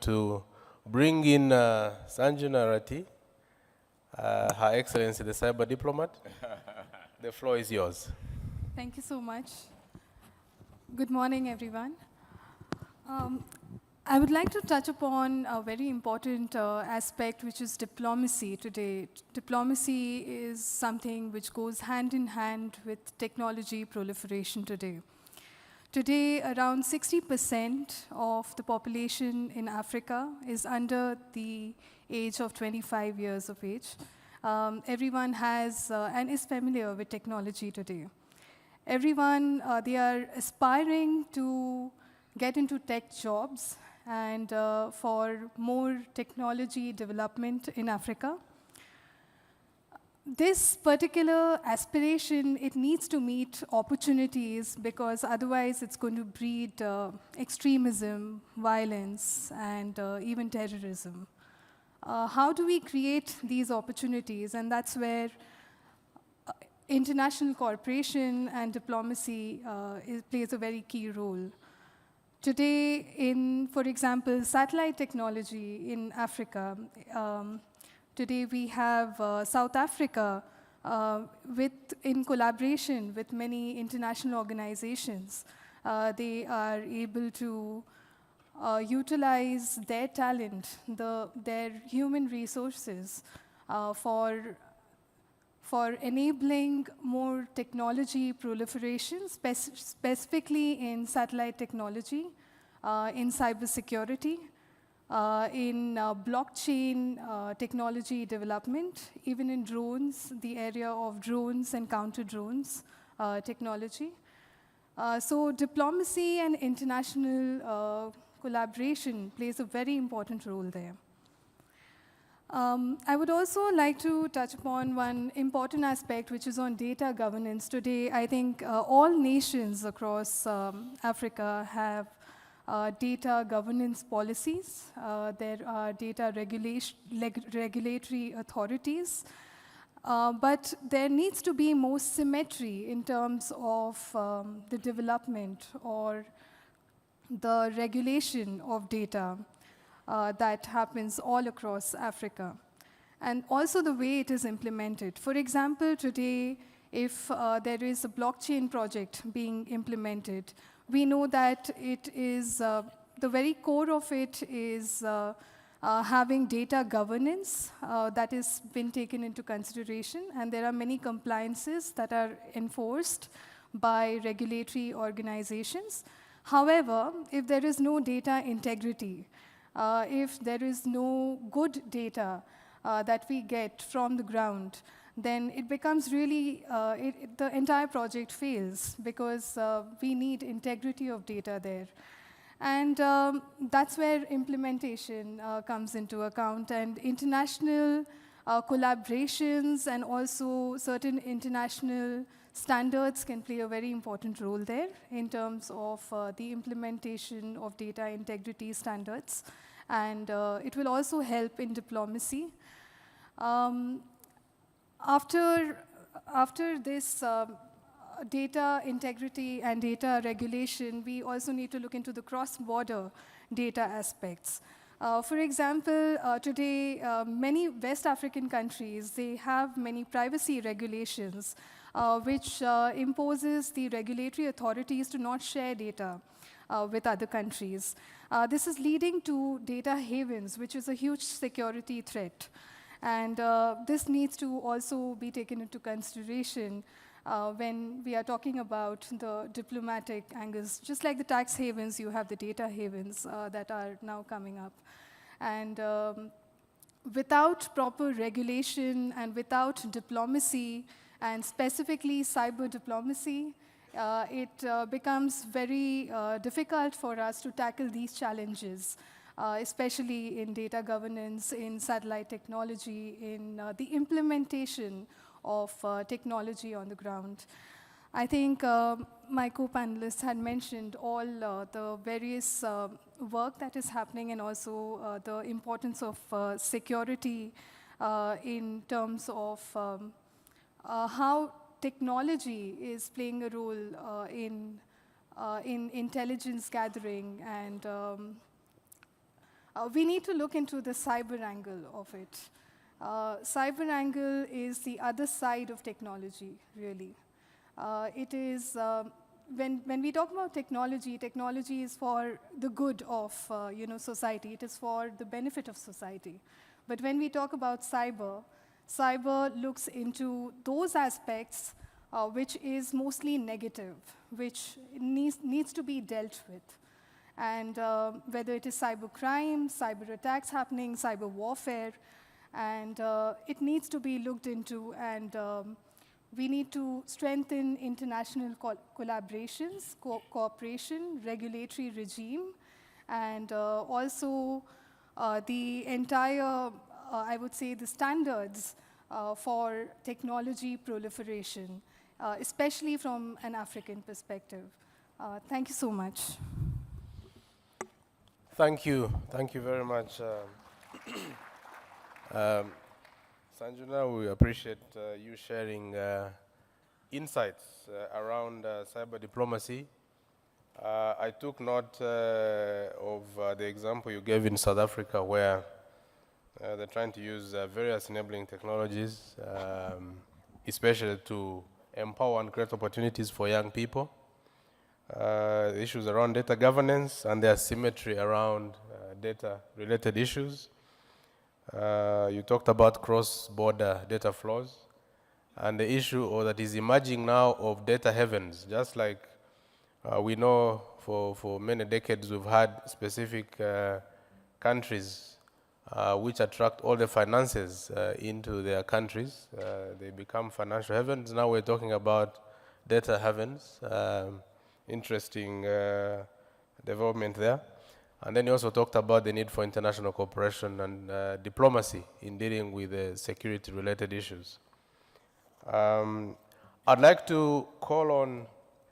to bring in Sanjana Rathi, Her Excellency the CyberDiplomat. The floor is yours. Thank you so much. Good morning, everyone. I would like to touch upon a very important aspect, which is diplomacy today. Diplomacy is something which goes hand in hand with technology proliferation today. Today, around 60% of the population in Africa is under the age of 25 years of age. Everyone has and is familiar with technology today. Everyone, they are aspiring to get into tech jobs and for more technology development in Africa. This particular aspiration, it needs to meet opportunities because otherwise it's going to breed extremism, violence, and even terrorism. How do we create these opportunities? And that's where international cooperation and diplomacy plays a very key role. Today, in, for example, satellite technology in Africa, today we have South Africa in collaboration with many international organizations. They are able to utilize their talent, their human resources for enabling more technology proliferation, specifically in satellite technology, in cybersecurity, in blockchain technology development, even in drones, the area of drones and counter-drones technology. So diplomacy and international collaboration plays a very important role there. I would also like to touch upon one important aspect, which is on data governance. Today, I think all nations across Africa have data governance policies. There are data regulatory authorities. But there needs to be more symmetry in terms of the development or the regulation of data that happens all across Africa, and also the way it is implemented. For example, today, if there is a blockchain project being implemented, we know that it is, the very core of it is having data governance that has been taken into consideration, and there are many compliances that are enforced by regulatory organizations. However, if there is no data integrity, if there is no good data that we get from the ground, then it becomes really, the entire project fails because we need integrity of data there. And that's where implementation comes into account, and international collaborations and also certain international standards can play a very important role there in terms of the implementation of data integrity standards. And it will also help in diplomacy. After this data integrity and data regulation, we also need to look into the cross-border data aspects. For example, today, many West African countries, they have many privacy regulations, which imposes the regulatory authorities to not share data with other countries. This is leading to data havens, which is a huge security threat. And this needs to also be taken into consideration when we are talking about the diplomatic angles. Just like the tax havens, you have the data havens that are now coming up. And without proper regulation and without diplomacy, and specifically cyber diplomacy, it becomes very difficult for us to tackle these challenges, especially in data governance, in satellite technology, in the implementation of technology on the ground. I think my co-panelists had mentioned all the various work that is happening, and also the importance of security in terms of how technology is playing a role in intelligence gathering and we need to look into the cyber angle of it. Cyber angle is the other side of technology, really. It is, when we talk about technology, technology is for the good of society. It is for the benefit of society. But when we talk about cyber, cyber looks into those aspects which is mostly negative, which needs to be dealt with. And whether it is cyber crime, cyber attacks happening, cyber warfare, and it needs to be looked into, and we need to strengthen international collaborations, cooperation, regulatory regime, and also the entire, I would say, the standards for technology proliferation, especially from an African perspective. Thank you so much. Thank you very much. Sanjana, we appreciate you sharing insights around cyber diplomacy. I took note of the example you gave in South Africa, where they're trying to use various enabling technologies, especially to empower and create opportunities for young people. The issues around data governance and the asymmetry around data-related issues. You talked about cross-border data flows and the issue that is emerging now of data havens. Just like we know for many decades we've had specific countries which attract all the finances into their countries. They become financial havens. Now we're talking about data havens. Interesting development there. And then you also talked about the need for international cooperation and diplomacy in dealing with security-related issues. I'd like to call on